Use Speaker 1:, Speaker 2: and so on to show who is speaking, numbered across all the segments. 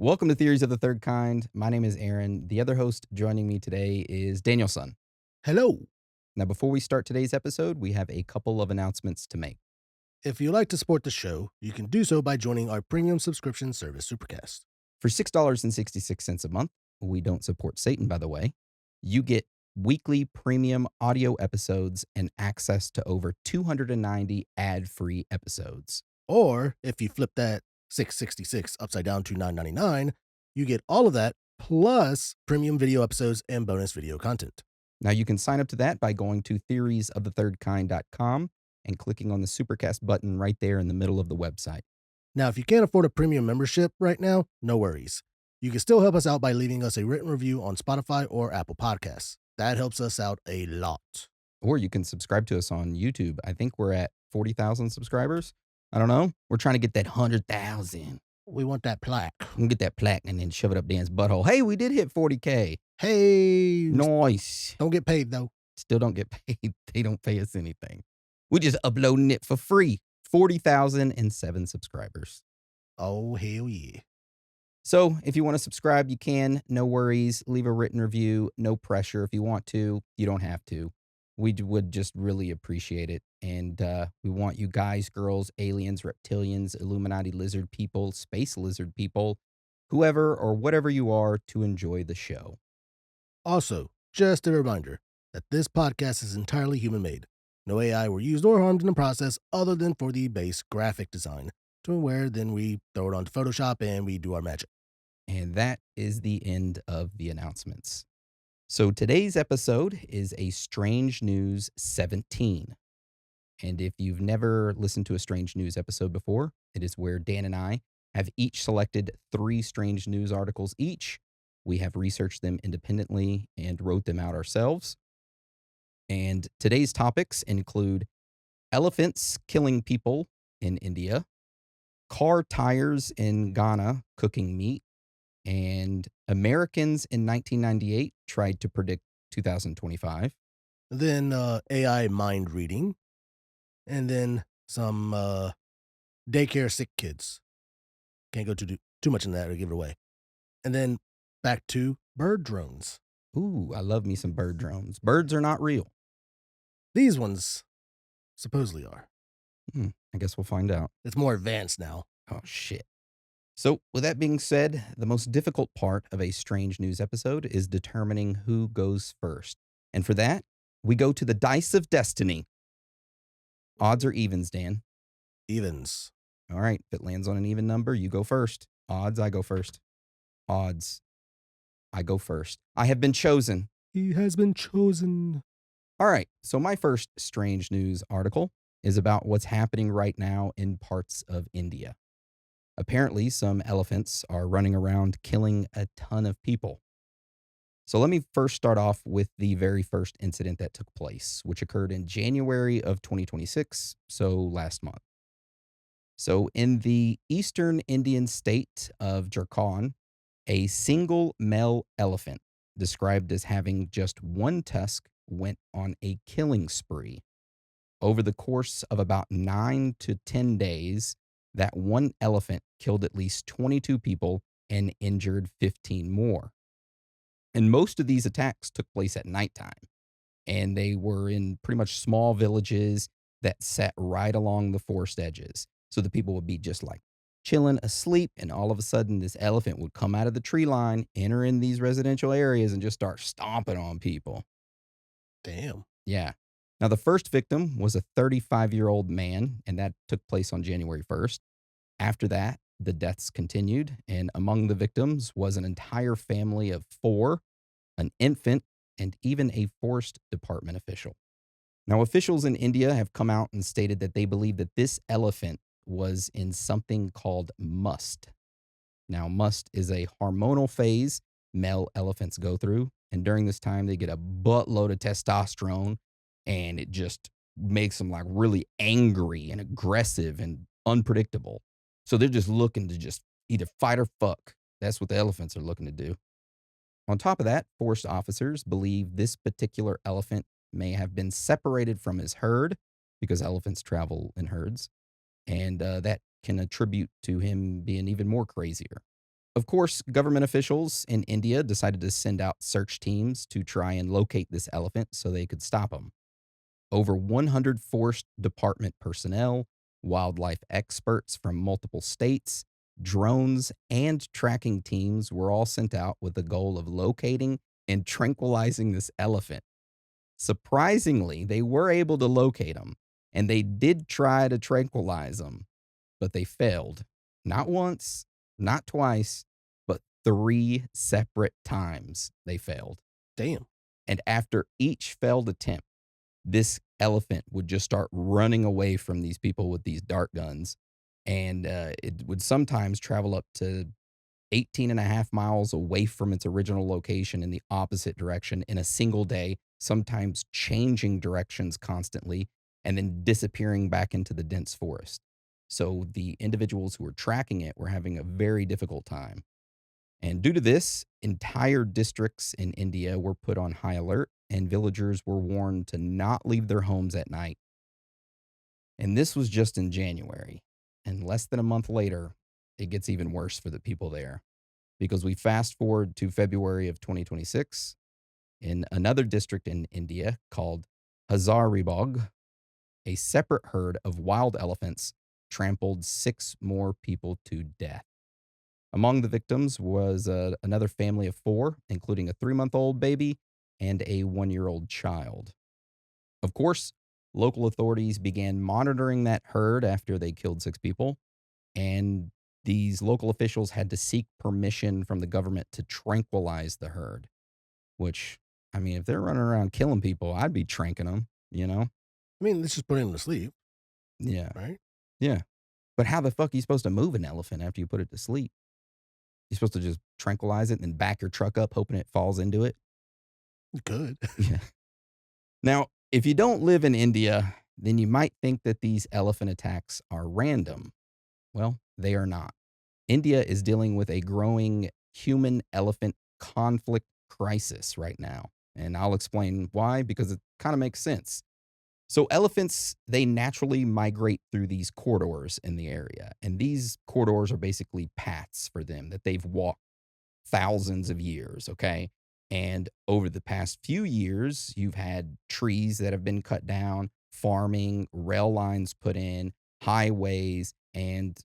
Speaker 1: Welcome to Theories of the Third Kind. My name is Aaron. The other host joining me today is Danielson.
Speaker 2: Hello.
Speaker 1: Now, before we start today's episode, we have a couple of announcements to make.
Speaker 2: If you'd like to support the show, you can do so by joining our premium subscription service, Supercast.
Speaker 1: For $6.66 a month, we don't support Satan, by the way, you get weekly premium audio episodes and access to over 290 ad-free episodes.
Speaker 2: Or if you flip that 666 upside down to 999, you get all of that plus premium video episodes and bonus video content.
Speaker 1: Now, you can sign up to that by going to theoriesofthethirdkind.com and clicking on the Supercast button right there in the middle of the website.
Speaker 2: Now, if you can't afford a premium membership right now, no worries. You can still help us out by leaving us a written review on Spotify or Apple Podcasts. That helps us out a lot.
Speaker 1: Or you can subscribe to us on YouTube. I think we're at 40,000 subscribers. I don't know. We're trying to get that 100,000.
Speaker 2: We want that plaque.
Speaker 1: We can get that plaque and then shove it up Dan's butthole. Hey, we did hit 40K.
Speaker 2: Hey.
Speaker 1: Nice.
Speaker 2: Don't get paid, though.
Speaker 1: Still don't get paid. They don't pay us anything. We just uploading it for free. 40,007 subscribers.
Speaker 2: Oh, hell yeah.
Speaker 1: So if you want to subscribe, you can. No worries. Leave a written review. No pressure. If you want to, you don't have to. We would just really appreciate it. And we want you guys, girls, aliens, reptilians, Illuminati lizard people, space lizard people, whoever or whatever you are, to enjoy the show.
Speaker 2: Also, just a reminder that this podcast is entirely human-made. No AI were used or harmed in the process other than for the base graphic design, to where then we throw it onto Photoshop and we do our magic.
Speaker 1: And that is the end of the announcements. So today's episode is a Strange News 17. And if you've never listened to a Strange News episode before, it is where Dan and I have each selected 3 strange news articles each. We have researched them independently and wrote them out ourselves. And today's topics include elephants killing people in India, car tires in Ghana cooking meat, and Americans in 1998 tried to predict 2025.
Speaker 2: Then AI mind reading, and then some daycare sick kids. Can't go too much in that or give it away. And then back to bird drones.
Speaker 1: Ooh, I love me some bird drones. Birds are not real.
Speaker 2: These ones supposedly are.
Speaker 1: I guess we'll find out.
Speaker 2: It's more advanced now.
Speaker 1: Oh, shit. So, with that being said, the most difficult part of a Strange News episode is determining who goes first. And for that, we go to the dice of destiny. Odds or evens, Dan?
Speaker 2: Evens.
Speaker 1: All right. If it lands on an even number, you go first. Odds, I go first. Odds, I go first. I have been chosen.
Speaker 2: He has been chosen.
Speaker 1: All right. So, my first Strange News article is about what's happening right now in parts of India. Apparently, some elephants are running around killing a ton of people. So let me first start off with the very first incident that took place, which occurred in January of 2026, so last month. So in the eastern Indian state of Jharkhand, a single male elephant, described as having just one tusk, went on a killing spree. Over the course of about 9 to 10 days, that one elephant killed at least 22 people and injured 15 more. And most of these attacks took place at nighttime. And they were in pretty much small villages that sat right along the forest edges. So the people would be just like chilling, asleep, and all of a sudden this elephant would come out of the tree line, enter in these residential areas, and just start stomping on people.
Speaker 2: Damn.
Speaker 1: Yeah. Now, the first victim was a 35-year-old man, and that took place on January 1st. After that, the deaths continued, and among the victims was an entire family of 4, an infant, and even a forest department official. Now, officials in India have come out and stated that they believe that this elephant was in something called must. Now, must is a hormonal phase male elephants go through, and during this time, they get a buttload of testosterone, and it just makes them like really angry and aggressive and unpredictable. So they're just looking to just either fight or fuck. That's what the elephants are looking to do. On top of that, forest officers believe this particular elephant may have been separated from his herd because elephants travel in herds. And that can attribute to him being even more crazier. Of course, government officials in India decided to send out search teams to try and locate this elephant so they could stop him. Over 100 Forest Department personnel, wildlife experts from multiple states, drones, and tracking teams were all sent out with the goal of locating and tranquilizing this elephant. Surprisingly, they were able to locate him, and they did try to tranquilize him, but they failed. Not once, not twice, but three separate times they failed.
Speaker 2: Damn.
Speaker 1: And after each failed attempt, this elephant would just start running away from these people with these dart guns. And it would sometimes travel up to 18 and a half miles away from its original location in the opposite direction in a single day, sometimes changing directions constantly and then disappearing back into the dense forest. So the individuals who were tracking it were having a very difficult time. And due to this, entire districts in India were put on high alert, and villagers were warned to not leave their homes at night. And this was just in January. And less than a month later, it gets even worse for the people there. Because we fast forward to February of 2026, in another district in India called Hazaribagh, a separate herd of wild elephants trampled six more people to death. Among the victims was another family of four, including a 3-month-old baby and a 1-year-old child. Of course, local authorities began monitoring that herd after they killed six people, and these local officials had to seek permission from the government to tranquilize the herd, which, I mean, if they're running around killing people, I'd be tranking them, you know?
Speaker 2: I mean, let's just put him to sleep,
Speaker 1: Yeah.
Speaker 2: right?
Speaker 1: Yeah. But how the fuck are you supposed to move an elephant after you put it to sleep? You're supposed to just tranquilize it and then back your truck up, hoping it falls into it?
Speaker 2: You could.
Speaker 1: Yeah. Now, if you don't live in India, then you might think that these elephant attacks are random. Well, they are not. India is dealing with a growing human elephant conflict crisis right now. And I'll explain why, because it kind of makes sense. So, elephants, they naturally migrate through these corridors in the area. And these corridors are basically paths for them that they've walked thousands of years, okay? And over the past few years, you've had trees that have been cut down, farming, rail lines put in, highways, and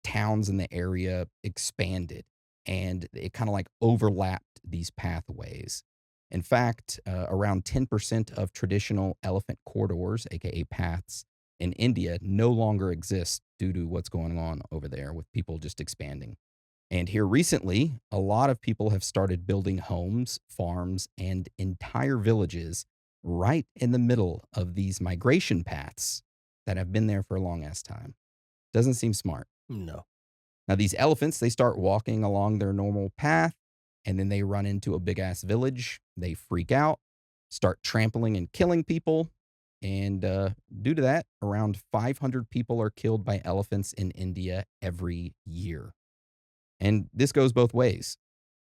Speaker 1: towns in the area expanded. And it kind of like overlapped these pathways. In fact, around 10% of traditional elephant corridors, aka paths, in India no longer exist due to what's going on over there with people just expanding. And here recently, a lot of people have started building homes, farms, and entire villages right in the middle of these migration paths that have been there for a long ass time. Doesn't seem smart.
Speaker 2: No.
Speaker 1: Now, these elephants, they start walking along their normal path and then they run into a big ass village. They freak out, start trampling and killing people. And due to that, around 500 people are killed by elephants in India every year. And this goes both ways.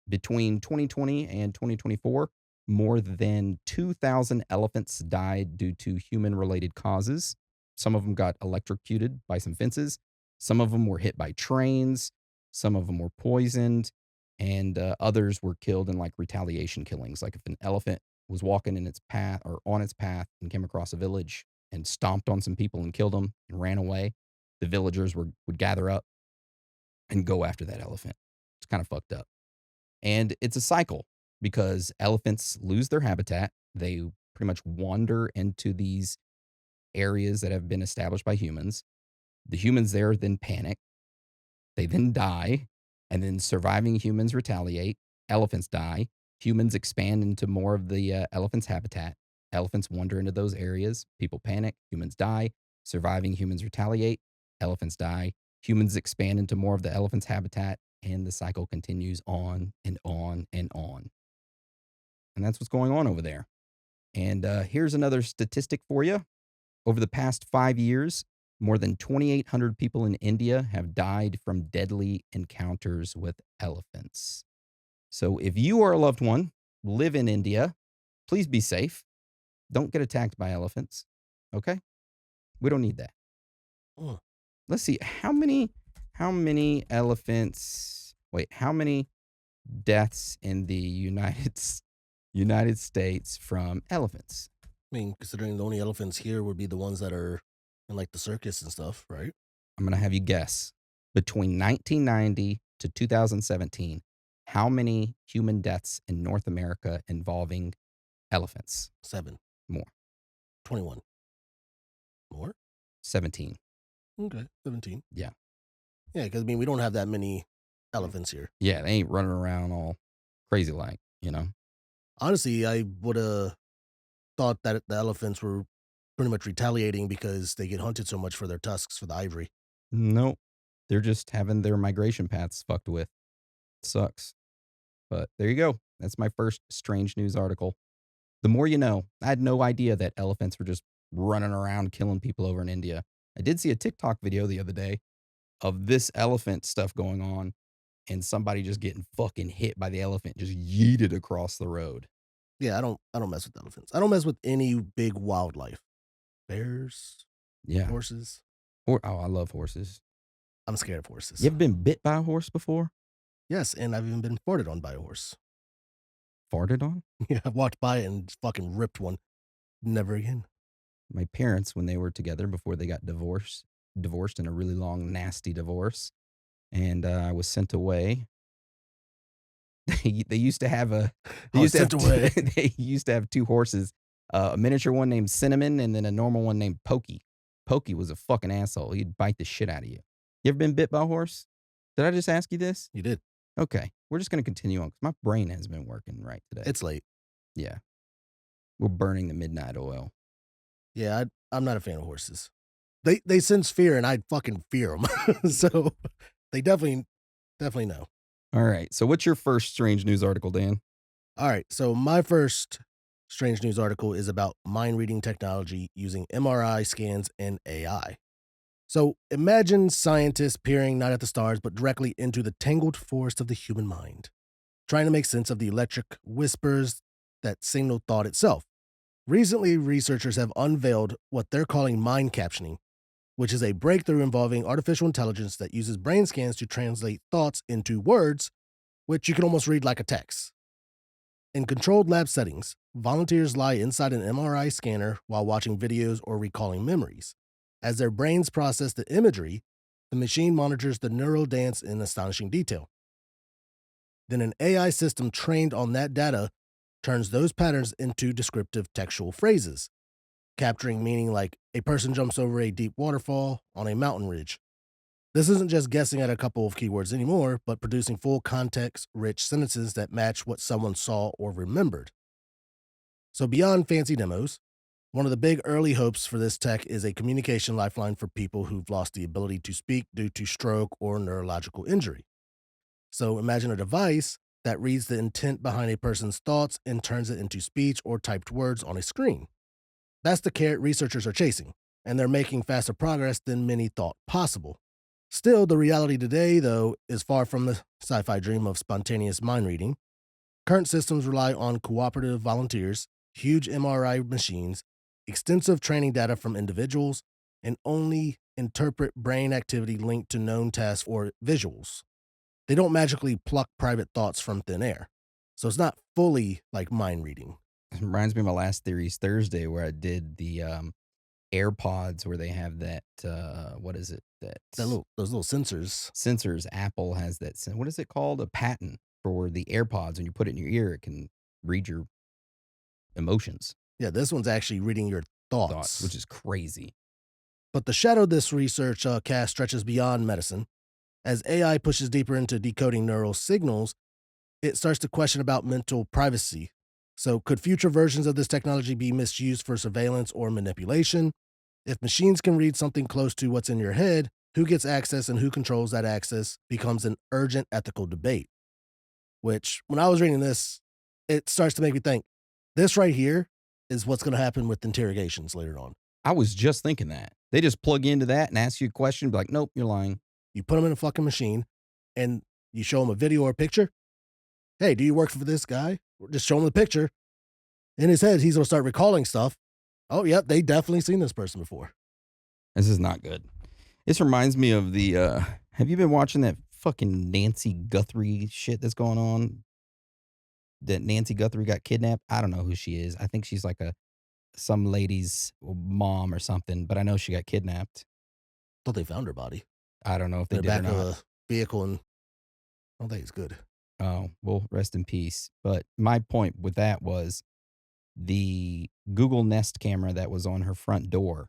Speaker 1: Between 2020 and 2024, more than 2,000 elephants died due to human related causes. Some of them got electrocuted by some fences. Some of them were hit by trains. Some of them were poisoned. And others were killed in like retaliation killings. Like if an elephant was walking in its path or on its path and came across a village and stomped on some people and killed them and ran away, the villagers would gather up and go after that elephant. It's kind of fucked up. And it's a cycle because elephants lose their habitat. They pretty much wander into these areas that have been established by humans. The humans there then panic. They then die. And then surviving humans retaliate. Elephants die. Humans expand into more of the elephant's habitat. Elephants wander into those areas. People panic. Humans die. Surviving humans retaliate. Elephants die. Humans expand into more of the elephant's habitat. And the cycle continues on and on and on. And that's what's going on over there. And here's another statistic for you. Over the past 5 years, more than 2,800 people in India have died from deadly encounters with elephants. So if you or a loved one live in India, please be safe. Don't get attacked by elephants. Okay? We don't need that.
Speaker 2: Mm.
Speaker 1: Let's see how many elephants Wait, how many deaths in the United States from elephants?
Speaker 2: I mean, considering the only elephants here would be the ones that are in like the circus and stuff, right?
Speaker 1: I'm going to have you guess. Between 1990 to 2017, how many human deaths in North America involving elephants?
Speaker 2: 7.
Speaker 1: More.
Speaker 2: 21. More?
Speaker 1: 17.
Speaker 2: Okay, 17.
Speaker 1: Yeah.
Speaker 2: Yeah, because I mean, we don't have that many elephants here.
Speaker 1: Yeah, they ain't running around all crazy like,
Speaker 2: Honestly, I would have thought that the elephants were pretty much retaliating because they get hunted so much for their tusks for the ivory.
Speaker 1: Nope. They're just having their migration paths fucked with. Sucks. But there you go. That's my first strange news article. The more you know. I had no idea that elephants were just running around killing people over in India. I did see a TikTok video the other day of this elephant stuff going on and somebody just getting fucking hit by the elephant, just yeeted across the road.
Speaker 2: Yeah, I don't mess with elephants. I don't mess with any big wildlife. Bears,
Speaker 1: Yeah.
Speaker 2: horses.
Speaker 1: Oh, I love horses.
Speaker 2: I'm scared of horses.
Speaker 1: You ever been bit by a horse before?
Speaker 2: Yes, and I've even been farted on by a horse.
Speaker 1: Farted on?
Speaker 2: Yeah, I walked by it and fucking ripped one. Never again.
Speaker 1: My parents, when they were together before they got divorced in a really long, nasty divorce, and I was sent away. They used to have they used to have two horses, a miniature one named Cinnamon and then a normal one named Pokey. Pokey was a fucking asshole. He'd bite the shit out of you. You ever been bit by a horse? Did I just ask you this?
Speaker 2: You did.
Speaker 1: Okay. We're just going to continue on because my brain has been working right today.
Speaker 2: It's late.
Speaker 1: Yeah. We're burning the midnight oil.
Speaker 2: Yeah, I'm not a fan of horses. They sense fear, and I fucking fear them. So they definitely know.
Speaker 1: All right. So what's your first strange news article, Dan?
Speaker 2: All right. So my first strange news article is about mind reading technology using MRI scans and AI. So imagine scientists peering not at the stars, but directly into the tangled forest of the human mind, trying to make sense of the electric whispers that signal thought itself. Recently, researchers have unveiled what they're calling mind captioning, which is a breakthrough involving artificial intelligence that uses brain scans to translate thoughts into words, which you can almost read like a text. In controlled lab settings, volunteers lie inside an MRI scanner while watching videos or recalling memories. As their brains process the imagery, the machine monitors the neural dance in astonishing detail. Then an AI system trained on that data turns those patterns into descriptive textual phrases, capturing meaning like a person jumps over a deep waterfall on a mountain ridge. This isn't just guessing at a couple of keywords anymore, but producing full context-rich sentences that match what someone saw or remembered. So beyond fancy demos, one of the big early hopes for this tech is a communication lifeline for people who've lost the ability to speak due to stroke or neurological injury. So imagine a device that reads the intent behind a person's thoughts and turns it into speech or typed words on a screen. That's the carrot researchers are chasing, and they're making faster progress than many thought possible. Still, the reality today, though, is far from the sci-fi dream of spontaneous mind reading. Current systems rely on cooperative volunteers, huge MRI machines, extensive training data from individuals, and only interpret brain activity linked to known tasks or visuals. They don't magically pluck private thoughts from thin air. So it's not fully like mind reading.
Speaker 1: It reminds me of my last Theories Thursday where I did the AirPods where they have that, what is it?
Speaker 2: Those little sensors.
Speaker 1: Sensors. Apple has that. What is it called? A patent for the AirPods. When you put it in your ear, it can read your emotions.
Speaker 2: Yeah, this one's actually reading your thoughts.
Speaker 1: Which is crazy.
Speaker 2: But the shadow this research cast stretches beyond medicine. As AI pushes deeper into decoding neural signals, it starts to question about mental privacy. So could future versions of this technology be misused for surveillance or manipulation? If machines can read something close to what's in your head, who gets access and who controls that access becomes an urgent ethical debate. Which, when I was reading this, it starts to make me think, this right here is what's going to happen with interrogations later on.
Speaker 1: I was just thinking that. They just plug into that and ask you a question, be like, nope, you're lying.
Speaker 2: You put them in a fucking machine and you show them a video or a picture. Hey, do you work for this guy? Just show him the picture. In his head, he's going to start recalling stuff. Oh, yep, they definitely seen this person before.
Speaker 1: This is not good. This reminds me of the, have you been watching that fucking Nancy Guthrie shit that's going on. That Nancy Guthrie got kidnapped. I don't know who she is. I think she's like some lady's mom or something, but I know she got kidnapped.
Speaker 2: Thought they found her body
Speaker 1: I don't know if
Speaker 2: in
Speaker 1: they
Speaker 2: the
Speaker 1: did or
Speaker 2: back of
Speaker 1: not.
Speaker 2: a vehicle, and I don't think it's good.
Speaker 1: Oh, well, rest in peace. But my point with that was the Google Nest camera that was on her front door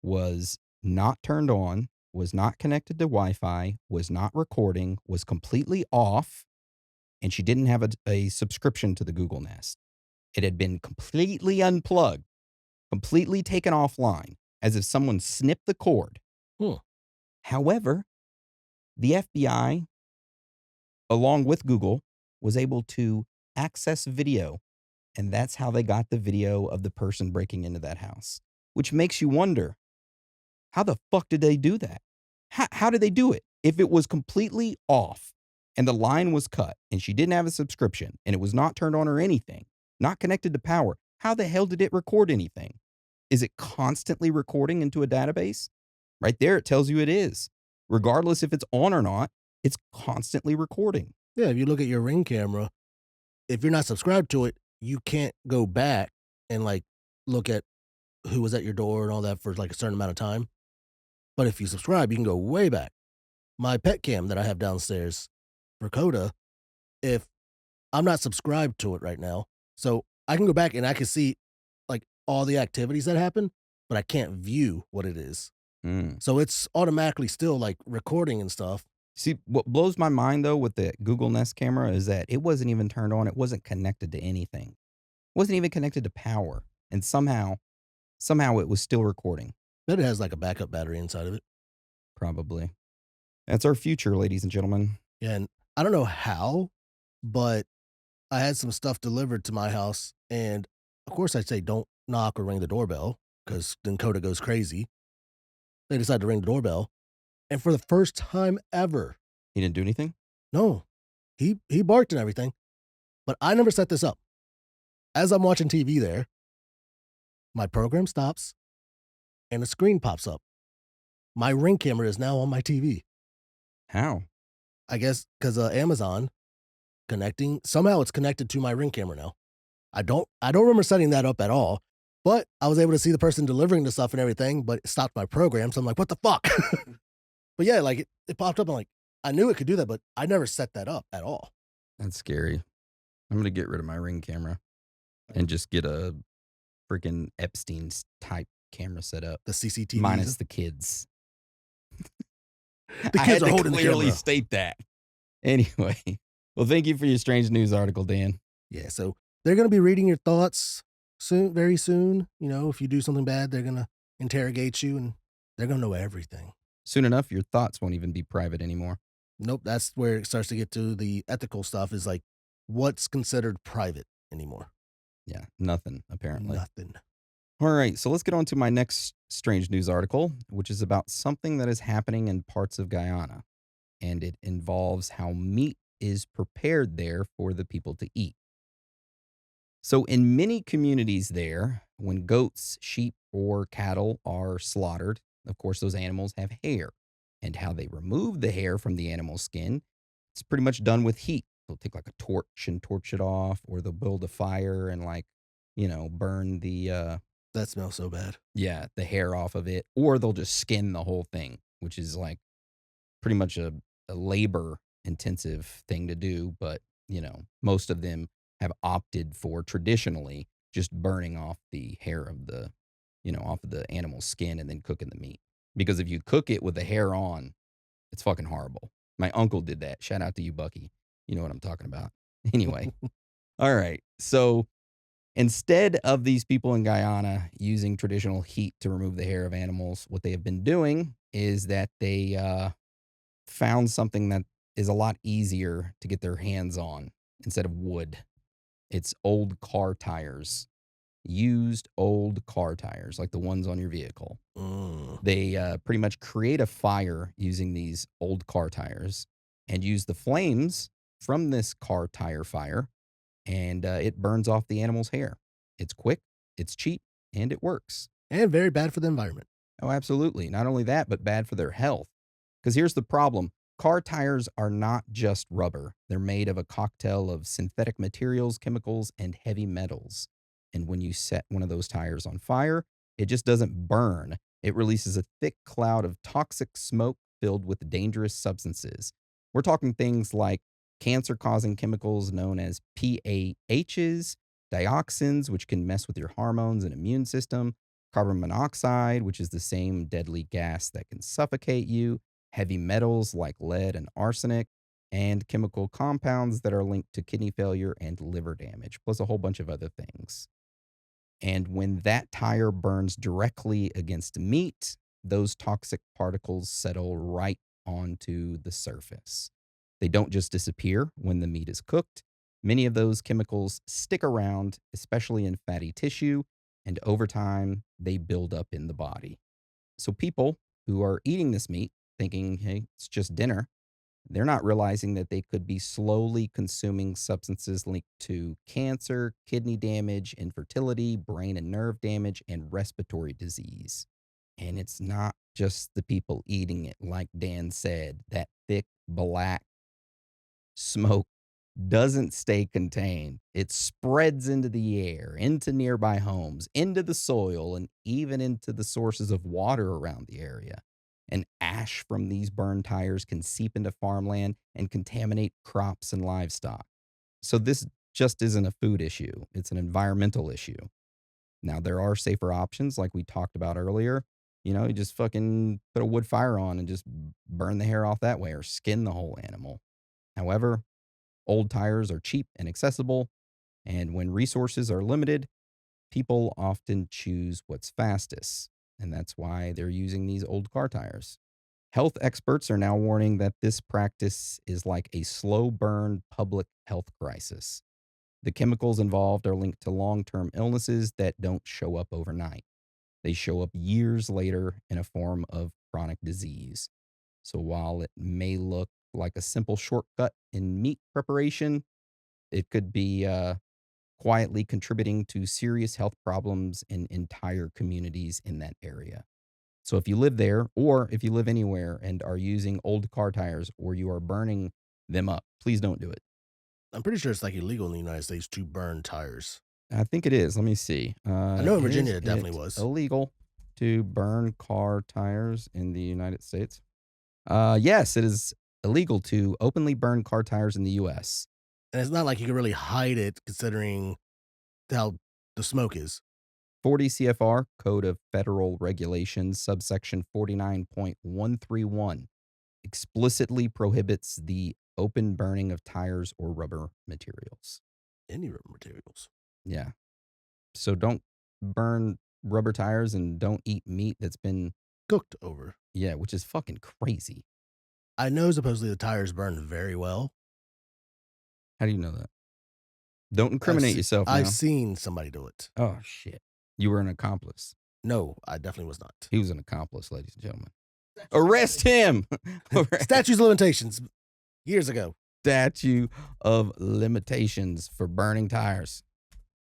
Speaker 1: was not turned on, was not connected to Wi-Fi, was not recording, was completely off, and she didn't have a subscription to the Google Nest. It had been completely unplugged, completely taken offline, as if someone snipped the cord.
Speaker 2: Hmm.
Speaker 1: However, the FBI, along with Google, was able to access video, and that's how they got the video of the person breaking into that house, which makes you wonder, how the fuck did they do that? How did they do it? If it was completely off and the line was cut and she didn't have a subscription and it was not turned on or anything, not connected to power, how the hell did it record anything? Is it constantly recording into a database? Right there, it tells you it is. Regardless if it's on or not, it's constantly recording.
Speaker 2: Yeah, if you look at your Ring camera, if you're not subscribed to it, you can't go back and like look at who was at your door and all that for like a certain amount of time. But if you subscribe, you can go way back. My pet cam that I have downstairs for Coda, if I'm not subscribed to it right now, so I can go back and I can see like all the activities that happen, but I can't view what it is.
Speaker 1: Mm.
Speaker 2: So it's automatically still like recording and stuff.
Speaker 1: See, what blows my mind though with the Google Nest camera is that it wasn't even turned on. It wasn't connected to anything. It wasn't even connected to power. And somehow it was still recording.
Speaker 2: But it has like a backup battery inside of it.
Speaker 1: Probably. That's our future, ladies and gentlemen.
Speaker 2: Yeah, and I don't know how, but I had some stuff delivered to my house, and of course I'd say don't knock or ring the doorbell because then Coda goes crazy. They decided to ring the doorbell, and for the first time ever,
Speaker 1: He didn't do anything?
Speaker 2: no, he barked and everything, but I never set this up. As I'm watching TV there, my program stops, and a screen pops up. My Ring camera is now on my TV.
Speaker 1: How?
Speaker 2: I guess because Amazon connecting somehow it's connected to my Ring camera now. I don't remember setting that up at all, but I was able to see the person delivering the stuff and everything, but it stopped my program. So I'm like, what the fuck? But yeah, like it popped up. I'm like, I knew it could do that, but I never set that up at all.
Speaker 1: That's scary. I'm going to get rid of my Ring camera and just get a freaking Epstein's type camera set up.
Speaker 2: The CCTV
Speaker 1: Minus the kids.
Speaker 2: The kids are holding the
Speaker 1: clearly
Speaker 2: camera.
Speaker 1: state that. Anyway, well, thank you for your strange news article, Dan.
Speaker 2: Yeah, so they're gonna be reading your thoughts soon, very soon. You know, if you do something bad, they're gonna interrogate you and they're gonna know everything.
Speaker 1: Soon enough, your thoughts won't even be private anymore.
Speaker 2: Nope, that's where it starts to get to the ethical stuff. Is like what's considered private anymore.
Speaker 1: Yeah, nothing, apparently.
Speaker 2: Nothing.
Speaker 1: All right, so let's get on to my next strange news article, which is about something that is happening in parts of Guyana. And it involves how meat is prepared there for the people to eat. So, in many communities there, when goats, sheep, or cattle are slaughtered, of course, those animals have hair. And how they remove the hair from the animal's skin, it's pretty much done with heat. They'll take like a torch and torch it off, or they'll build a fire and, like, burn the
Speaker 2: That smells so bad.
Speaker 1: yeah, the hair off of it, or they'll just skin the whole thing, which is like pretty much a labor intensive thing to do. But, most of them have opted for traditionally just burning off the hair of off of the animal's skin and then cooking the meat. Because if you cook it with the hair on, it's fucking horrible. My uncle did that. Shout out to you, Bucky. You know what I'm talking about. Anyway. All right. So instead of these people in Guyana using traditional heat to remove the hair of animals, what they have been doing is that they found something that is a lot easier to get their hands on instead of wood. It's old car tires, used old car tires, like the ones on your vehicle. They pretty much create a fire using these old car tires and use the flames from this car tire fire, and it burns off the animal's hair. It's quick, it's cheap, and it works.
Speaker 2: And very bad for the environment.
Speaker 1: Oh, absolutely. Not only that, but bad for their health. Because here's the problem. Car tires are not just rubber. They're made of a cocktail of synthetic materials, chemicals, and heavy metals. And when you set one of those tires on fire, it just doesn't burn. It releases a thick cloud of toxic smoke filled with dangerous substances. We're talking things like cancer causing chemicals known as PAHs, dioxins, which can mess with your hormones and immune system, carbon monoxide, which is the same deadly gas that can suffocate you, heavy metals like lead and arsenic, and chemical compounds that are linked to kidney failure and liver damage, plus a whole bunch of other things. And when that tire burns directly against meat, those toxic particles settle right onto the surface. They don't just disappear when the meat is cooked. Many of those chemicals stick around, especially in fatty tissue, and over time, they build up in the body. So people who are eating this meat, thinking, hey, it's just dinner, they're not realizing that they could be slowly consuming substances linked to cancer, kidney damage, infertility, brain and nerve damage, and respiratory disease. And it's not just the people eating it, like Dan said, that thick black smoke doesn't stay contained. It spreads into the air, into nearby homes, into the soil, and even into the sources of water around the area. And ash from these burned tires can seep into farmland and contaminate crops and livestock. So this just isn't a food issue, it's an environmental issue. Now, there are safer options like we talked about earlier. You just fucking put a wood fire on and just burn the hair off that way or skin the whole animal. However, old tires are cheap and accessible, and when resources are limited, people often choose what's fastest, and that's why they're using these old car tires. Health experts are now warning that this practice is like a slow burn public health crisis. The chemicals involved are linked to long term illnesses that don't show up overnight. They show up years later in a form of chronic disease. So while it may look like a simple shortcut in meat preparation, it could be quietly contributing to serious health problems in entire communities in that area. So if you live there or if you live anywhere and are using old car tires or you are burning them up, please don't do it.
Speaker 2: I'm pretty sure it's like illegal in the United States to burn tires.
Speaker 1: I think it is. Let me see.
Speaker 2: I know in Virginia
Speaker 1: Is
Speaker 2: it definitely
Speaker 1: it
Speaker 2: was.
Speaker 1: illegal to burn car tires in the United States? Yes, it is illegal to openly burn car tires in the U.S.
Speaker 2: And it's not like you can really hide it considering how the smoke is.
Speaker 1: 40 CFR, Code of Federal Regulations, subsection 49.131, explicitly prohibits the open burning of tires or rubber materials.
Speaker 2: Any rubber materials.
Speaker 1: Yeah. So don't burn rubber tires and don't eat meat that's been,
Speaker 2: Cooked over.
Speaker 1: yeah, which is fucking crazy.
Speaker 2: I know supposedly the tires burn very well.
Speaker 1: How do you know that? Don't incriminate yourself now.
Speaker 2: I've seen somebody do it.
Speaker 1: Oh, shit. You were an accomplice.
Speaker 2: No, I definitely was not.
Speaker 1: He was an accomplice, ladies and gentlemen. Arrest him.
Speaker 2: Statutes of limitations years ago.
Speaker 1: Statute of limitations for burning tires.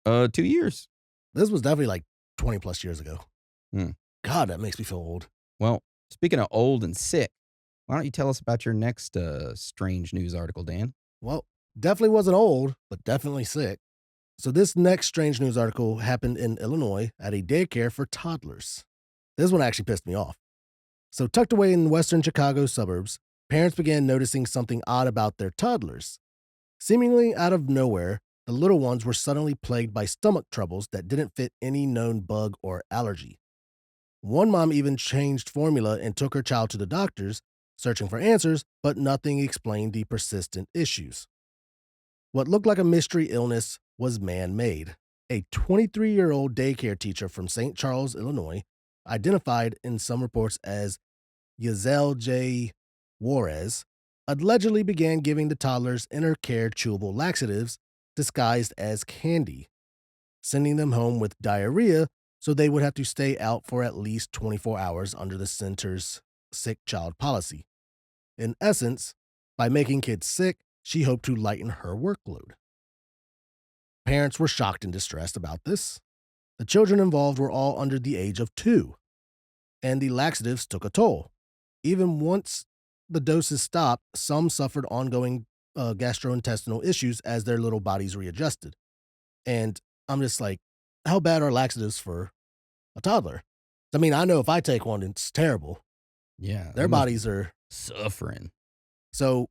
Speaker 1: 2 years.
Speaker 2: This was definitely like 20 plus years ago.
Speaker 1: Hmm.
Speaker 2: God, that makes me feel old.
Speaker 1: Well, speaking of old and sick, why don't you tell us about your next strange news article, Dan?
Speaker 2: Well, definitely wasn't old, but definitely sick. So this next strange news article happened in Illinois at a daycare for toddlers. This one actually pissed me off. So tucked away in western Chicago suburbs, parents began noticing something odd about their toddlers. Seemingly out of nowhere, the little ones were suddenly plagued by stomach troubles that didn't fit any known bug or allergy. One mom even changed formula and took her child to the doctors, searching for answers, but nothing explained the persistent issues. What looked like a mystery illness was man-made. A 23-year-old daycare teacher from St. Charles, Illinois, identified in some reports as Yazel J. Juarez, allegedly began giving the toddlers inner care chewable laxatives disguised as candy, sending them home with diarrhea so they would have to stay out for at least 24 hours under the center's sick child policy. In essence, by making kids sick, she hoped to lighten her workload. Parents were shocked and distressed about this. The children involved were all under the age of 2, and the laxatives took a toll. Even once the doses stopped, some suffered ongoing gastrointestinal issues as their little bodies readjusted. And I'm just like, how bad are laxatives for a toddler? I mean, I know if I take one, it's terrible.
Speaker 1: Yeah, they
Speaker 2: Their
Speaker 1: must be
Speaker 2: bodies are.
Speaker 1: suffering.
Speaker 2: So,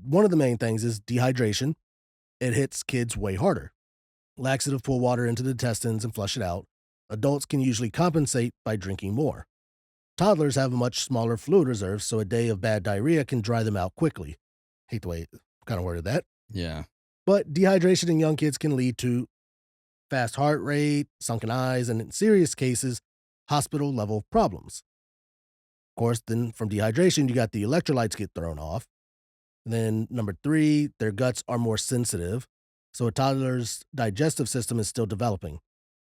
Speaker 2: one of the main things is dehydration. It hits kids way harder. Laxative pull water into the intestines and flush it out. Adults can usually compensate by drinking more. Toddlers have a much smaller fluid reserve, so a day of bad diarrhea can dry them out quickly. Hate the way I kind of worded that.
Speaker 1: Yeah.
Speaker 2: But dehydration in young kids can lead to fast heart rate, sunken eyes, and in serious cases, hospital level problems. Of course, then from dehydration, you got the electrolytes get thrown off. And then number three, their guts are more sensitive. So a toddler's digestive system is still developing.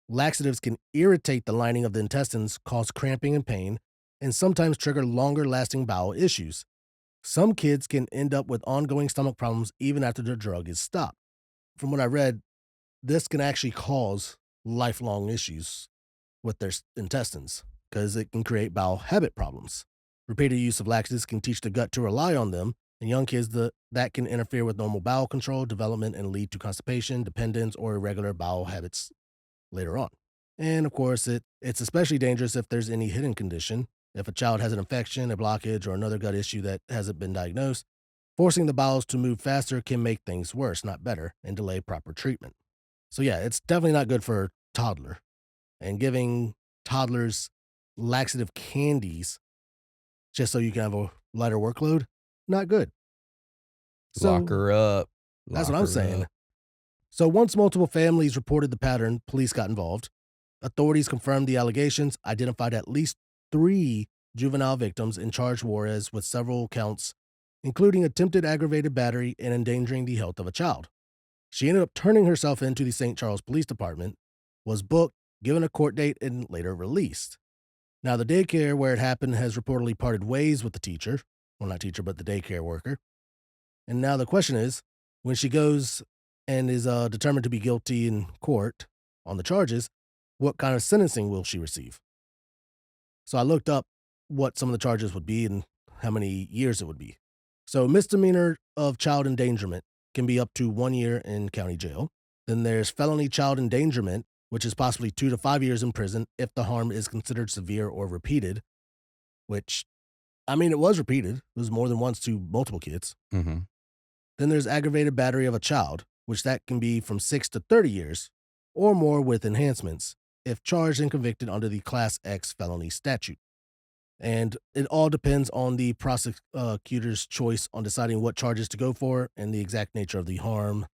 Speaker 2: Laxatives can irritate the lining of the intestines, cause cramping and pain, and sometimes trigger longer lasting bowel issues. Some kids can end up with ongoing stomach problems even after their drug is stopped. From what I read, this can actually cause lifelong issues with their intestines because it can create bowel habit problems. Repeated use of laxatives can teach the gut to rely on them. In young kids, that can interfere with normal bowel control, development, and lead to constipation, dependence, or irregular bowel habits later on. And of course, it's especially dangerous if there's any hidden condition. If a child has an infection, a blockage, or another gut issue that hasn't been diagnosed, forcing the bowels to move faster can make things worse, not better, and delay proper treatment. So, yeah, it's definitely not good for a toddler. And giving toddlers laxative candies just so you can have a lighter workload, not good.
Speaker 1: Lock
Speaker 2: So,
Speaker 1: her up.
Speaker 2: that's what
Speaker 1: Lock
Speaker 2: I'm
Speaker 1: her
Speaker 2: saying.
Speaker 1: up.
Speaker 2: So, once multiple families reported the pattern, police got involved. Authorities confirmed the allegations, identified at least 3 juvenile victims, and charged Juarez with several counts, including attempted aggravated battery and endangering the health of a child. She ended up turning herself into the St. Charles Police Department, was booked, given a court date, and later released. Now, the daycare where it happened has reportedly parted ways with the teacher. Well, not teacher, but the daycare worker. And now the question is, when she goes and is determined to be guilty in court on the charges, what kind of sentencing will she receive? So I looked up what some of the charges would be and how many years it would be. So misdemeanor of child endangerment can be up to 1 year in county jail. Then there's felony child endangerment, which is possibly 2 to 5 years in prison if the harm is considered severe or repeated, which, I mean, it was repeated. It was more than once to multiple kids.
Speaker 1: Mm-hmm.
Speaker 2: Then there's aggravated battery of a child, which that can be from 6 to 30 years or more with enhancements if charged and convicted under the Class X felony statute. And it all depends on the prosecutor's choice on deciding what charges to go for and the exact nature of the harm.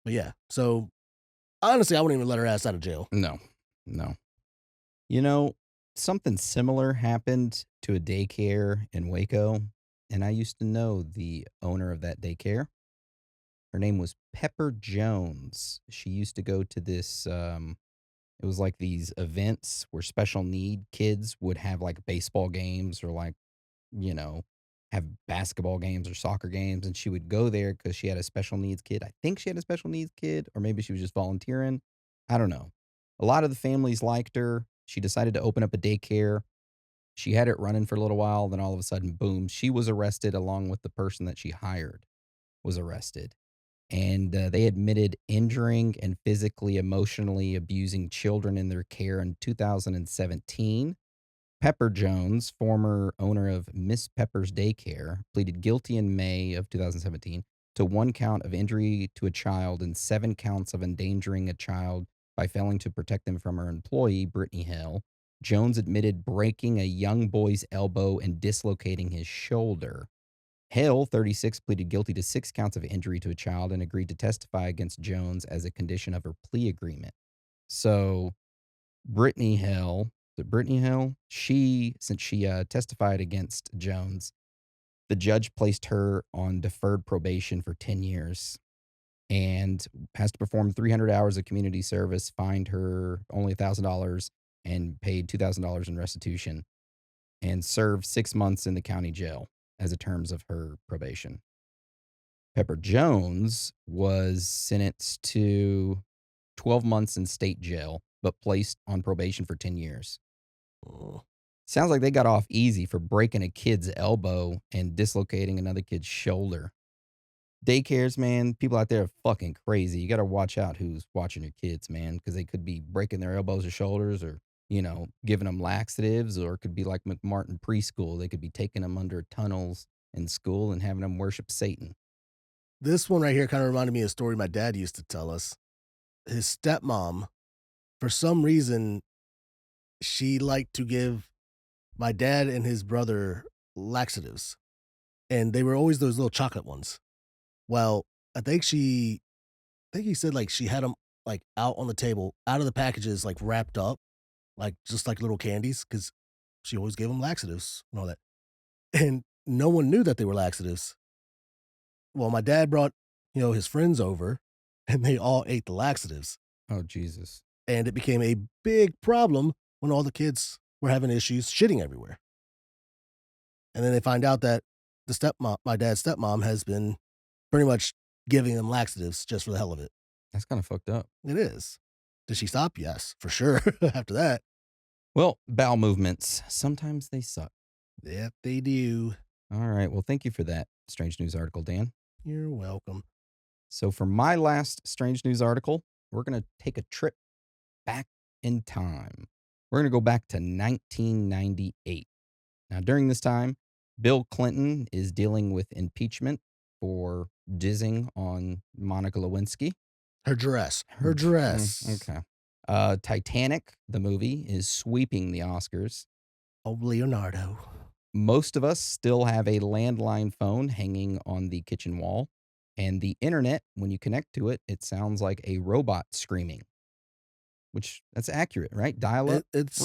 Speaker 2: But yeah, so honestly, I wouldn't even let her ass out of jail.
Speaker 1: No, no. You know, something similar happened to a daycare in Waco, and I used to know the owner of that daycare. Her name was Pepper Jones. She used to go to this, it was like these events where special need kids would have like baseball games or like, you know, have basketball games or soccer games. And she would go there because she had a special needs kid. I think she had a special needs kid, or maybe she was just volunteering. I don't know. A lot of the families liked her. She decided to open up a daycare. She had it running for a little while. Then all of a sudden, boom, she was arrested along with the person that she hired was arrested. And they admitted injuring and physically, emotionally abusing children in their care in 2017. Pepper Jones, former owner of Miss Pepper's Daycare, pleaded guilty in May of 2017 to 1 count of injury to a child and 7 counts of endangering a child by failing to protect them from her employee, Brittany Hill. Jones admitted breaking a young boy's elbow and dislocating his shoulder. Hale, 36, pleaded guilty to 6 counts of injury to a child and agreed to testify against Jones as a condition of her plea agreement. So, Brittany Hale, Brittany Hale, since she testified against Jones, the judge placed her on deferred probation for 10 years and has to perform 300 hours of community service, fined her only $1,000, and paid $2,000 in restitution, and served 6 months in the county jail as a terms of her probation. Pepper Jones was sentenced to 12 months in state jail, but placed on probation for 10 years.
Speaker 2: Oh.
Speaker 1: Sounds like they got off easy for breaking a kid's elbow and dislocating another kid's shoulder. Daycares, man, people out there are fucking crazy. You got to watch out who's watching your kids, man, because they could be breaking their elbows or shoulders or, giving them laxatives, or it could be like McMartin preschool. They could be taking them under tunnels in school and having them worship Satan.
Speaker 2: This one right here kind of reminded me of a story my dad used to tell us. His stepmom, for some reason, she liked to give my dad and his brother laxatives, and they were always those little chocolate ones. Well, I think he said, like, she had them like, out on the table, out of the packages, like, wrapped up, like, just like little candies, because she always gave them laxatives and all that, and no one knew that they were laxatives. Well, my dad brought, his friends over, and they all ate the laxatives,
Speaker 1: Oh, Jesus.
Speaker 2: and it became a big problem when all the kids were having issues shitting everywhere, and then they find out that my dad's stepmom has been pretty much giving them laxatives just for the hell of it.
Speaker 1: That's kind of fucked up.
Speaker 2: It is. Did she stop? Yes, for sure, after that.
Speaker 1: Well, bowel movements, sometimes they suck.
Speaker 2: Yep, they do.
Speaker 1: All right. Well, thank you for that strange news article, Dan.
Speaker 2: You're welcome.
Speaker 1: So, for my last strange news article, we're going to take a trip back in time. We're going to go back to 1998. Now, during this time, Bill Clinton is dealing with impeachment for jizzing on Monica Lewinsky.
Speaker 2: Her dress. Her dress.
Speaker 1: Okay. Titanic, the movie, is sweeping the Oscars.
Speaker 2: Oh, Leonardo.
Speaker 1: Most of us still have a landline phone hanging on the kitchen wall. And the internet, when you connect to it, it sounds like a robot screaming, which that's accurate, right? Dial up.
Speaker 2: It's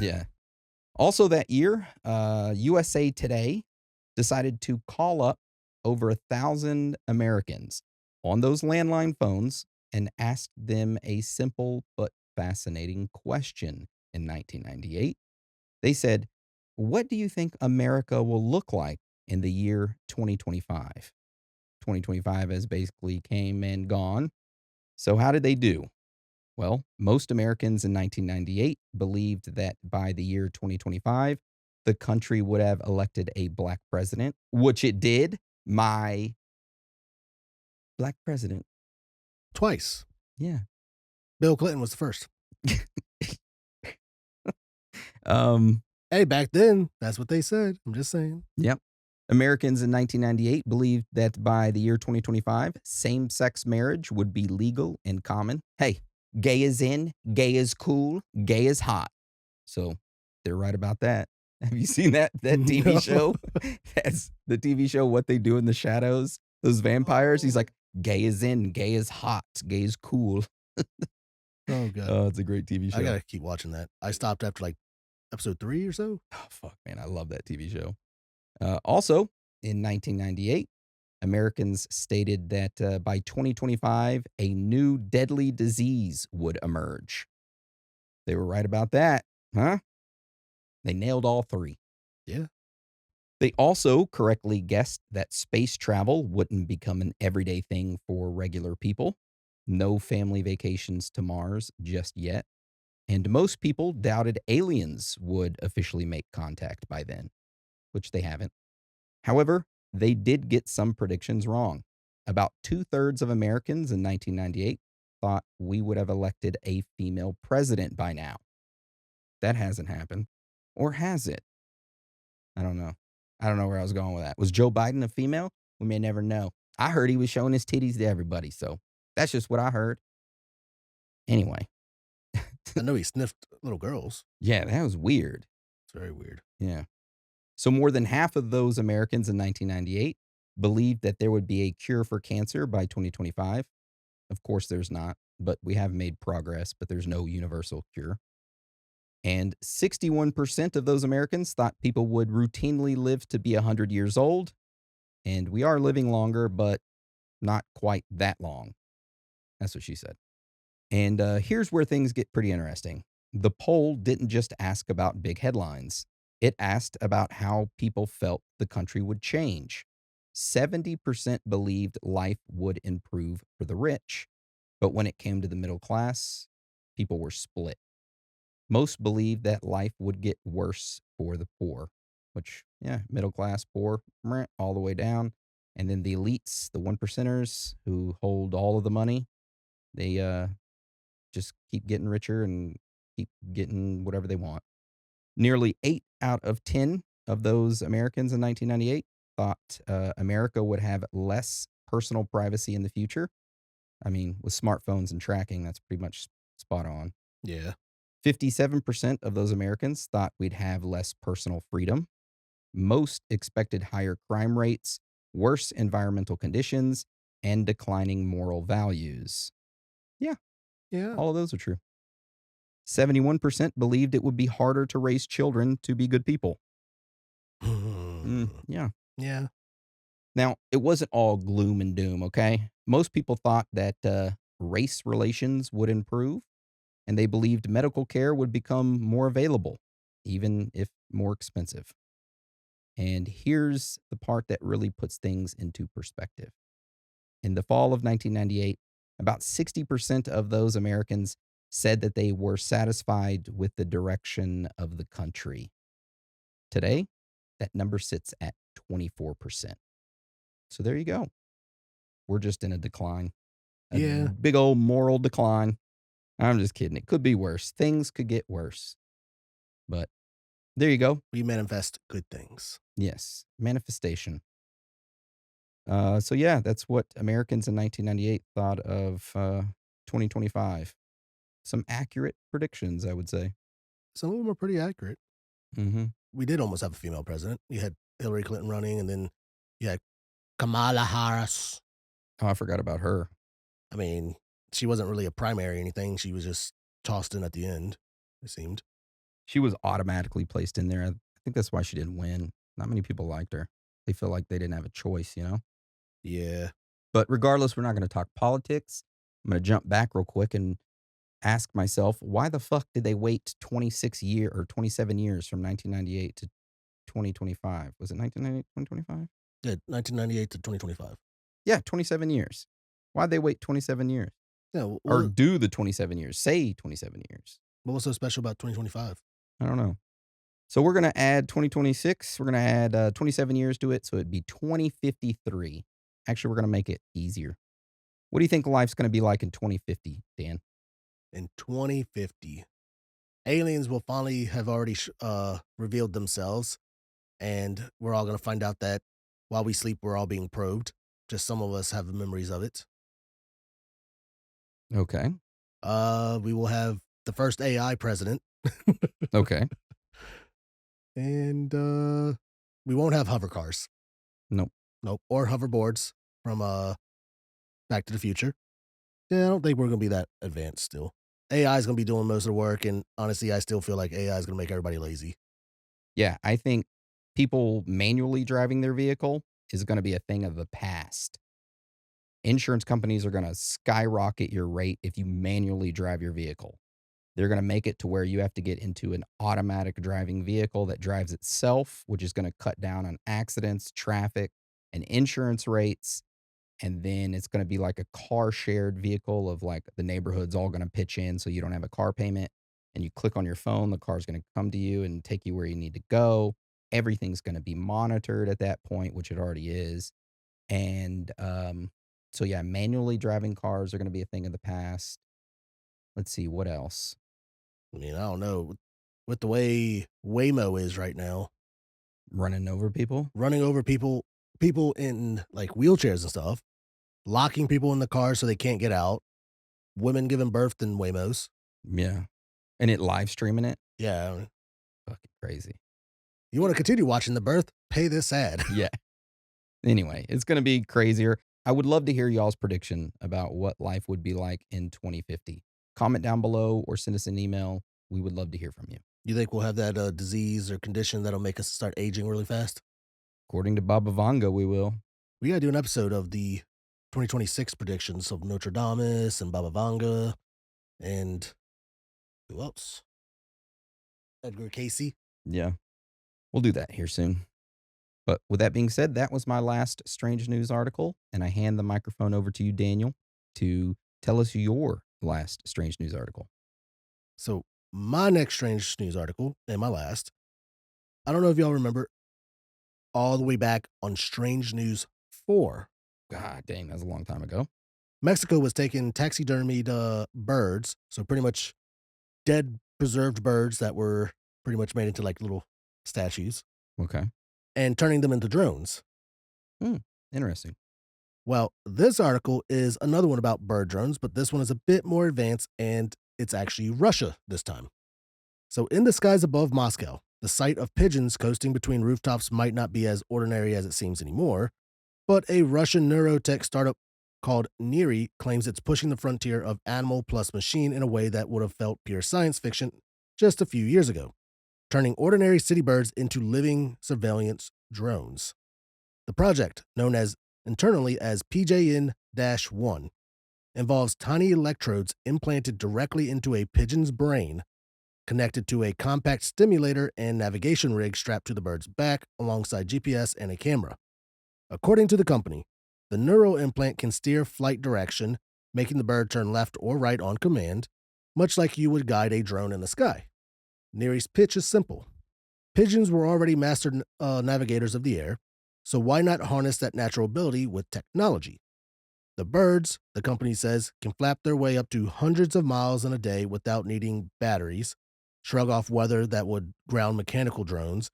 Speaker 1: Yeah. Also that year, USA Today decided to call up over 1,000 Americans on those landline phones and asked them a simple but fascinating question in 1998. They said, "What do you think America will look like in the year 2025?" 2025 has basically came and gone. So how did they do? Well, most Americans in 1998 believed that by the year 2025, the country would have elected a black president, which it did. My black president.
Speaker 2: twice.
Speaker 1: Yeah.
Speaker 2: Bill Clinton was the first.
Speaker 1: Um,
Speaker 2: Hey, back then, that's what they said. I'm just saying.
Speaker 1: yep. Americans in 1998 believed that by the year 2025, same-sex marriage would be legal and common. Hey, gay is in, gay is cool, gay is hot. So they're right about that. Have you seen that TV
Speaker 2: No.
Speaker 1: show? That's the TV show What They Do in the Shadows. Those vampires. He's like, gay is in, gay is hot, gay is cool.
Speaker 2: Oh, God.
Speaker 1: Oh, it's a great TV show.
Speaker 2: I gotta keep watching that. I stopped after, like, episode 3 or so.
Speaker 1: Oh, fuck, man. I love that TV show. Also, in 1998, Americans stated that by 2025, a new deadly disease would emerge. They were right about that, huh? They nailed all three.
Speaker 2: Yeah.
Speaker 1: They also correctly guessed that space travel wouldn't become an everyday thing for regular people. No family vacations to Mars just yet. And most people doubted aliens would officially make contact by then, which they haven't. However, they did get some predictions wrong. About 2/3 of Americans in 1998 thought we would have elected a female president by now. That hasn't happened. Or has it? I don't know. I don't know where I was going with that. Was Joe Biden a female? We may never know. I heard he was showing his titties to everybody, so that's just what I heard. Anyway.
Speaker 2: I know he sniffed little girls.
Speaker 1: Yeah, that was weird.
Speaker 2: It's very weird.
Speaker 1: Yeah. So more than half of those Americans in 1998 believed that there would be a cure for cancer by 2025. Of course, there's not, but we have made progress, but there's no universal cure. And 61% of those Americans thought people would routinely live to be 100 years old. And we are living longer, but not quite that long. That's what she said. And here's where things get pretty interesting. The poll didn't just ask about big headlines. It asked about how people felt the country would change. 70% believed life would improve for the rich. But when it came to the middle class, people were split. Most believe that life would get worse for the poor, which, yeah, middle class poor, meh, all the way down. And then the elites, the one percenters who hold all of the money, they just keep getting richer and keep getting whatever they want. Nearly 8 out of 10 of those Americans in 1998 thought America would have less personal privacy in the future. I mean, with smartphones and tracking, that's pretty much spot on.
Speaker 2: Yeah.
Speaker 1: 57% of those Americans thought we'd have less personal freedom. Most expected higher crime rates, worse environmental conditions, and declining moral values. Yeah,
Speaker 2: Yeah.
Speaker 1: all of those are true. 71% believed it would be harder to raise children to be good people. Yeah.
Speaker 2: Yeah.
Speaker 1: Now, it wasn't all gloom and doom, okay? Most people thought that race relations would improve, and they believed medical care would become more available, even if more expensive. And here's the part that really puts things into perspective. In the fall of 1998, about 60% of those Americans said that they were satisfied with the direction of the country. Today, that number sits at 24%. So there you go. We're just in a decline, a
Speaker 2: Yeah.
Speaker 1: big old moral decline. I'm just kidding. It could be worse. Things could get worse. But there you go.
Speaker 2: We manifest good things.
Speaker 1: Yes, manifestation. So yeah, that's what Americans in 1998 thought of 2025. Some accurate predictions, I would say.
Speaker 2: Some of them are pretty accurate.
Speaker 1: Hmm.
Speaker 2: We did almost have a female president. You had Hillary Clinton running, and then you had Kamala Harris.
Speaker 1: Oh, I forgot about her.
Speaker 2: I mean, she wasn't really a primary or anything. She was just tossed in at the end, it seemed.
Speaker 1: She was automatically placed in there. I think that's why she didn't win. Not many people liked her. They feel like they didn't have a choice, you know?
Speaker 2: Yeah.
Speaker 1: But regardless, we're not going to talk politics. I'm going to jump back real quick and ask myself, why the fuck did they wait 27 years from 1998 to 2025? Was it 1998, 2025?
Speaker 2: Yeah, 1998 to 2025.
Speaker 1: Yeah, 27 years. Why'd they wait 27 years?
Speaker 2: Yeah,
Speaker 1: Or do the 27 years? Say 27 years.
Speaker 2: what was so special about 2025?
Speaker 1: I don't know. So we're going to add 2026. We're going to add 27 years to it. So it'd be 2053. Actually, we're going to make it easier. What do you think life's going to be like in 2050, Dan?
Speaker 2: In 2050, aliens will finally have already revealed themselves, and we're all going to find out that while we sleep, we're all being probed. Just some of us have memories of it.
Speaker 1: Okay.
Speaker 2: We will have the first AI president,
Speaker 1: Okay.
Speaker 2: and we won't have hover cars.
Speaker 1: Nope.
Speaker 2: Nope, or hoverboards from Back to the Future. Yeah, I don't think we're gonna be that advanced still. AI is gonna be doing most of the work, and honestly, I still feel like AI is gonna make everybody lazy.
Speaker 1: Yeah, I think people manually driving their vehicle is going to be a thing of the past. Insurance companies are going to skyrocket your rate if you manually drive your vehicle. They're going to make it to where you have to get into an automatic driving vehicle that drives itself, which is going to cut down on accidents, traffic, and insurance rates. And then it's going to be like a car shared vehicle of like the neighborhood's all going to pitch in so you don't have a car payment. And you click on your phone, the car's going to come to you and take you where you need to go. Everything's going to be monitored at that point, which it already is. And so, yeah, manually driving cars are going to be a thing of the past. Let's see, what else?
Speaker 2: I mean, I don't know. With the way Waymo is right now,
Speaker 1: Running over people?
Speaker 2: running over people in like wheelchairs and stuff, locking people in the car so they can't get out, women giving birth in Waymos.
Speaker 1: Yeah. And it live streaming it?
Speaker 2: Yeah.
Speaker 1: Fucking crazy.
Speaker 2: You want to continue watching the birth? Pay this ad.
Speaker 1: Yeah. Anyway, it's going to be crazier. I would love to hear y'all's prediction about what life would be like in 2050. Comment down below or send us an email. We would love to hear from you.
Speaker 2: You think we'll have that disease or condition that'll make us start aging really fast?
Speaker 1: According to Baba Vanga, we will.
Speaker 2: We gotta do an episode of the 2026 predictions of Notre Dame and Baba Vanga and who else? Edgar Casey.
Speaker 1: Yeah. We'll do that here soon. But with that being said, that was my last Strange News article. And I hand the microphone over to you, Daniel, to tell us your last Strange News article.
Speaker 2: So my next strange news article, and my last, I don't know if y'all remember all the way back on Strange News 4.
Speaker 1: God dang, that was a long time ago.
Speaker 2: Mexico was taking taxidermied birds, so pretty much dead preserved birds that were pretty much made into like little statues,
Speaker 1: Okay.
Speaker 2: and turning them into drones.
Speaker 1: Hmm. Interesting.
Speaker 2: Well, this article is another one about bird drones, but this one is a bit more advanced and it's actually Russia this time. So, in the skies above Moscow, the sight of pigeons coasting between rooftops might not be as ordinary as it seems anymore, but a Russian neurotech startup called Neri claims it's pushing the frontier of animal plus machine in a way that would have felt pure science fiction just a few years ago, turning ordinary city birds into living surveillance drones. The project, known as internally as PJN 1, involves tiny electrodes implanted directly into a pigeon's brain, connected to a compact stimulator and navigation rig strapped to the bird's back alongside GPS and a camera. According to the company, the neural implant can steer flight direction, making the bird turn left or right on command, much like you would guide a drone in the sky. Neri's pitch is simple. Pigeons were already master navigators of the air, so why not harness that natural ability with technology? The birds, the company says, can flap their way up to hundreds of miles in a day without needing batteries, shrug off weather that would ground mechanical drones,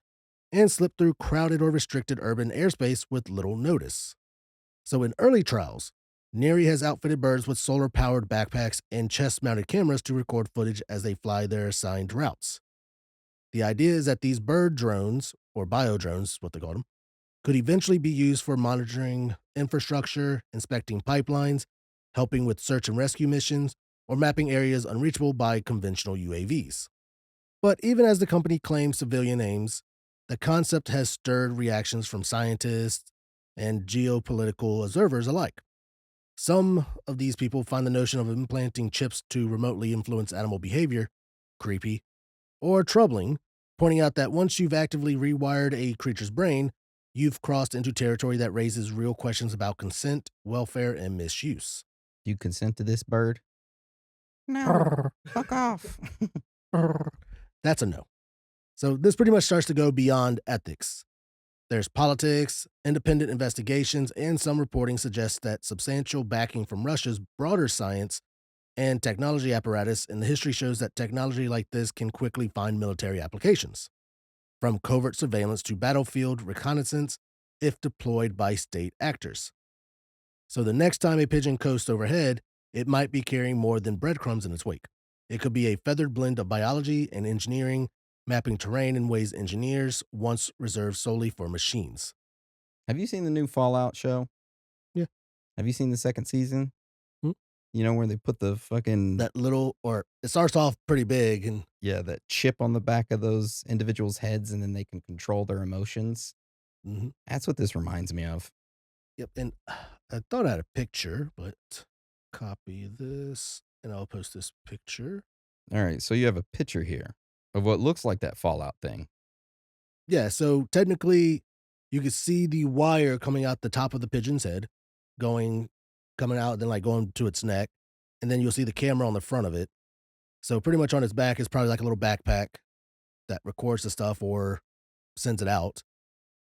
Speaker 2: and slip through crowded or restricted urban airspace with little notice. So, in early trials, Neri has outfitted birds with solar powered backpacks and chest mounted cameras to record footage as they fly their assigned routes. The idea is that these bird drones, or bio drones, is what they call them, could eventually be used for monitoring infrastructure, inspecting pipelines, helping with search and rescue missions, or mapping areas unreachable by conventional UAVs. But even as the company claims civilian aims, the concept has stirred reactions from scientists and geopolitical observers alike. Some of these people find the notion of implanting chips to remotely influence animal behavior creepy or troubling, pointing out that once you've actively rewired a creature's brain, you've crossed into territory that raises real questions about consent, welfare, and misuse.
Speaker 1: Do you consent to this bird? No.
Speaker 2: Brr,
Speaker 1: Fuck off.
Speaker 2: brr. That's a no. So this pretty much starts to go beyond ethics. There's politics, independent investigations, and some reporting suggests that substantial backing from Russia's broader science and technology apparatus, and the history shows that technology like this can quickly find military applications, from covert surveillance to battlefield reconnaissance if deployed by state actors. So the next time a pigeon coasts overhead, it might be carrying more than breadcrumbs in its wake. It could be a feathered blend of biology and engineering, mapping terrain in ways engineers once reserved solely for machines.
Speaker 1: Have you seen the new Fallout show?
Speaker 2: Yeah.
Speaker 1: Have you seen the second season?
Speaker 2: Hmm?
Speaker 1: You know, where they put the fucking,
Speaker 2: That little, or it starts off pretty big, and
Speaker 1: yeah, that chip on the back of those individuals' heads and then they can control their emotions?
Speaker 2: mhm.
Speaker 1: That's what this reminds me of.
Speaker 2: Yep. And I thought I had a picture, but copy this and I'll post this picture.
Speaker 1: All right, so you have a picture here of what looks like that Fallout thing.
Speaker 2: Yeah, so technically, you can see the wire coming out the top of the pigeon's head, going, coming out, then like going to its neck, and then you'll see the camera on the front of it. So pretty much on its back is probably like a little backpack that records the stuff or sends it out.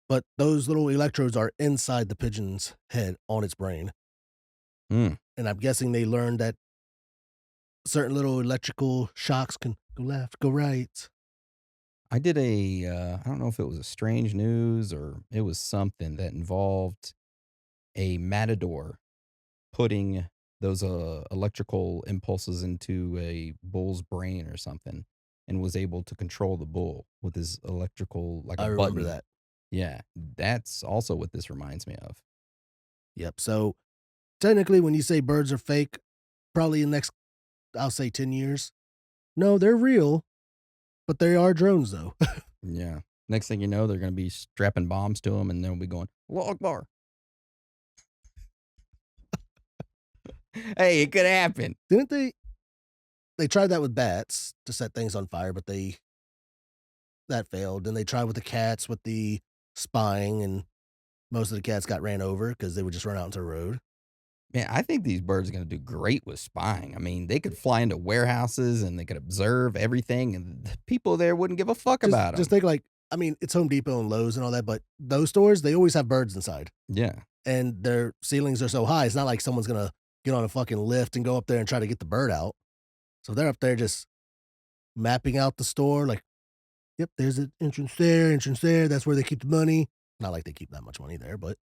Speaker 2: But those little electrodes are inside the pigeon's head on its brain,
Speaker 1: Hmm.
Speaker 2: and I'm guessing they learned that certain little electrical shocks can go left, go right.
Speaker 1: I did I don't know if it was a Strange News or it was something that involved a matador putting those electrical impulses into a bull's brain or something and was able to control the bull with his electrical, like
Speaker 2: I
Speaker 1: a
Speaker 2: remember
Speaker 1: button.
Speaker 2: that.
Speaker 1: Yeah, that's also what this reminds me of.
Speaker 2: Yep. So technically, when you say birds are fake, probably in the next, I'll say 10 years. No, they're real, but they are drones, though.
Speaker 1: Yeah. Next thing you know, they're going to be strapping bombs to them and they'll be going, "Allah Akbar." Hey, it could happen.
Speaker 2: Didn't they? They tried that with bats to set things on fire, but that failed. Then they tried with the cats with the spying, and most of the cats got ran over because they would just run out into the road.
Speaker 1: Man, I think these birds are going to do great with spying. I mean, they could fly into warehouses and they could observe everything, and the people there wouldn't give a fuck about
Speaker 2: Just
Speaker 1: them.
Speaker 2: think like, I mean, it's Home Depot and Lowe's and all that, but those stores, they always have birds inside,
Speaker 1: Yeah.
Speaker 2: and their ceilings are so high, it's not like someone's gonna get on a fucking lift and go up there and try to get the bird out. So they're up there just mapping out the store, like, "Yep, there's an entrance there, that's where they keep the money." Not like they keep that much money there, but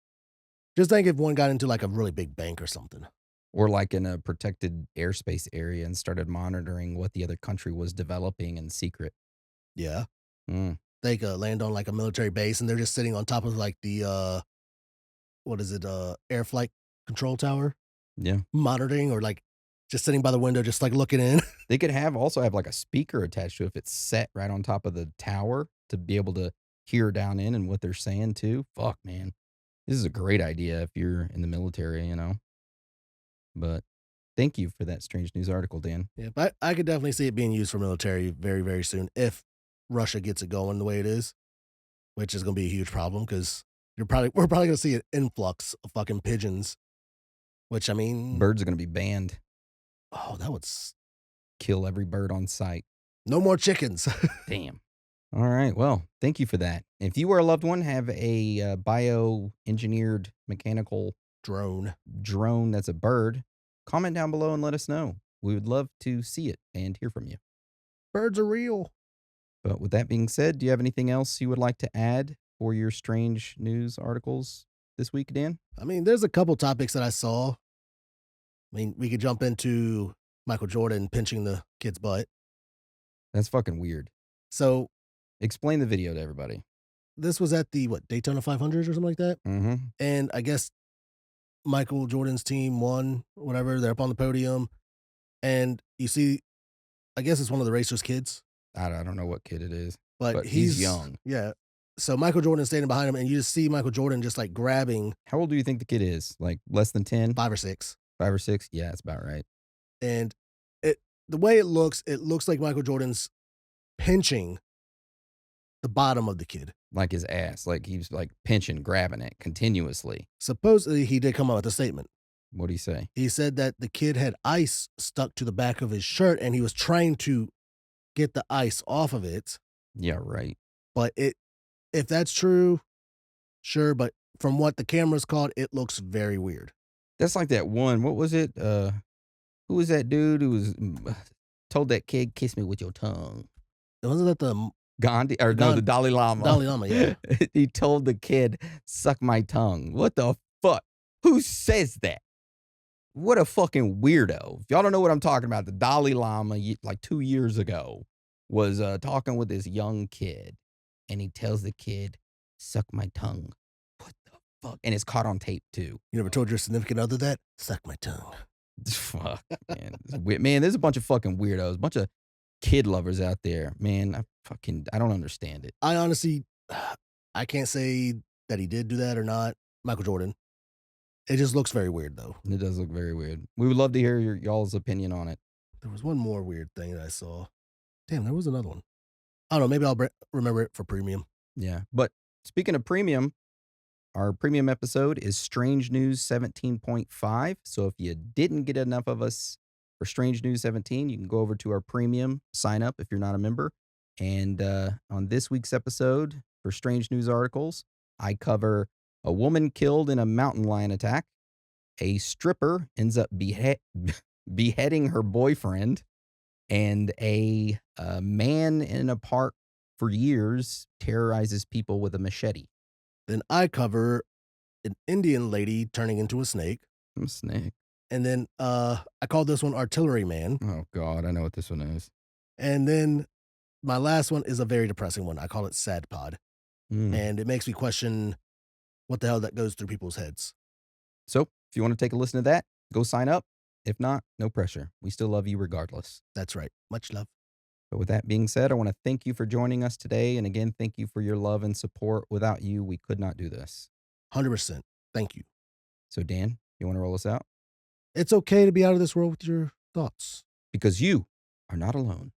Speaker 2: just think if one got into, like, a really big bank or something.
Speaker 1: Or like in a protected airspace area and started monitoring what the other country was developing in secret.
Speaker 2: Yeah.
Speaker 1: Mm,
Speaker 2: They could land on, like, a military base, and they're just sitting on top of, like, the, what is it, air flight control tower,
Speaker 1: yeah.
Speaker 2: monitoring or, like, just sitting by the window, just, like, looking in.
Speaker 1: They could also have like a speaker attached to it if it's set right on top of the tower to be able to hear down in and what they're saying too. Fuck, man. This is a great idea if you're in the military. But thank you for that strange news article, Dan.
Speaker 2: Yeah, but I could definitely see it being used for military very, very soon if Russia gets it going the way it is, which is gonna be a huge problem because we're probably gonna see an influx of fucking pigeons, which, I mean,
Speaker 1: Birds are going to be banned.
Speaker 2: oh, that would s
Speaker 1: Kill every bird on sight.
Speaker 2: no more chickens.
Speaker 1: Damn. All right. Well, thank you for that. If you or a loved one have a bioengineered mechanical
Speaker 2: Drone.
Speaker 1: drone that's a bird, comment down below and let us know. We would love to see it and hear from you.
Speaker 2: Birds are real.
Speaker 1: But with that being said, do you have anything else you would like to add for your strange news articles this week, Dan?
Speaker 2: I mean, there's a couple topics that I saw. I mean, we could jump into Michael Jordan pinching the kid's butt.
Speaker 1: That's fucking weird.
Speaker 2: So,
Speaker 1: Explain the video to everybody.
Speaker 2: this was at the, what, Daytona 500 or something like that?
Speaker 1: Mm-hmm.
Speaker 2: And I guess Michael Jordan's team won, whatever. They're up on the podium, and you see, I guess it's one of the racers' kids,
Speaker 1: I don't know what kid it is,
Speaker 2: but
Speaker 1: but he's young.
Speaker 2: Yeah. So Michael Jordan's standing behind him, and you just see Michael Jordan just like grabbing
Speaker 1: How old do you think the kid is? Like less than 10?
Speaker 2: 5 or 6,
Speaker 1: 5 or 6? Yeah, that's about right.
Speaker 2: and it the way it looks like Michael Jordan's pinching the bottom of the kid.
Speaker 1: Like his ass. Like he's like pinching, grabbing it continuously.
Speaker 2: Supposedly, he did come out with a statement.
Speaker 1: What'd he say?
Speaker 2: He said that the kid had ice stuck to the back of his shirt, and he was trying to get the ice off of it.
Speaker 1: Yeah, right.
Speaker 2: But if that's true, sure. But from what the cameras caught, it looks very weird.
Speaker 1: That's like that one. What was it? Who was that dude who was told that kid, kiss me with your tongue?
Speaker 2: Wasn't that the
Speaker 1: Gandhi, or no, the Dalai Lama.
Speaker 2: Dalai Lama? Yeah.
Speaker 1: He told the kid, suck my tongue. What the fuck? Who says that? What a fucking weirdo. If y'all don't know what I'm talking about, the Dalai Lama, like 2 years ago, was talking with this young kid, and he tells the kid, suck my tongue. What the fuck? And it's caught on tape, too.
Speaker 2: You never told your significant other that? Suck my tongue.
Speaker 1: Fuck, man, there's a bunch of fucking weirdos, a bunch of kid lovers out there. Man, I don't understand it.
Speaker 2: I honestly, I can't say that he did do that or not. Michael Jordan. It just looks very weird, though.
Speaker 1: It does look very weird. We would love to hear y'all's opinion on it.
Speaker 2: There was one more weird thing that I saw. Damn, there was another one. I don't know. Maybe I'll remember it for premium.
Speaker 1: Yeah. But speaking of premium, our premium episode is Strange News 17.5. So if you didn't get enough of us for Strange News 17, you can go over to our premium, sign up if you're not a member. And on this week's episode for Strange News articles, I cover a woman killed in a mountain lion attack, a stripper ends up beheading her boyfriend, and a man in a park for years terrorizes people with a machete.
Speaker 2: Then I cover an Indian lady turning into a snake.
Speaker 1: I'm a snake.
Speaker 2: And then I call this one Artillery Man.
Speaker 1: Oh, God, I know what this one is.
Speaker 2: And then my last one is a very depressing one. I call it Sad Pod.
Speaker 1: Mm.
Speaker 2: And it makes me question what the hell that goes through people's heads.
Speaker 1: So if you want to take a listen to that, go sign up. If not, no pressure. We still love you regardless.
Speaker 2: That's right. Much love.
Speaker 1: But with that being said, I want to thank you for joining us today. And again, thank you for your love and support. Without you, we could not do this.
Speaker 2: 100%. Thank you.
Speaker 1: So, Dan, you want to roll us out?
Speaker 2: It's okay to be out of this world with your thoughts.
Speaker 1: Because you are not alone.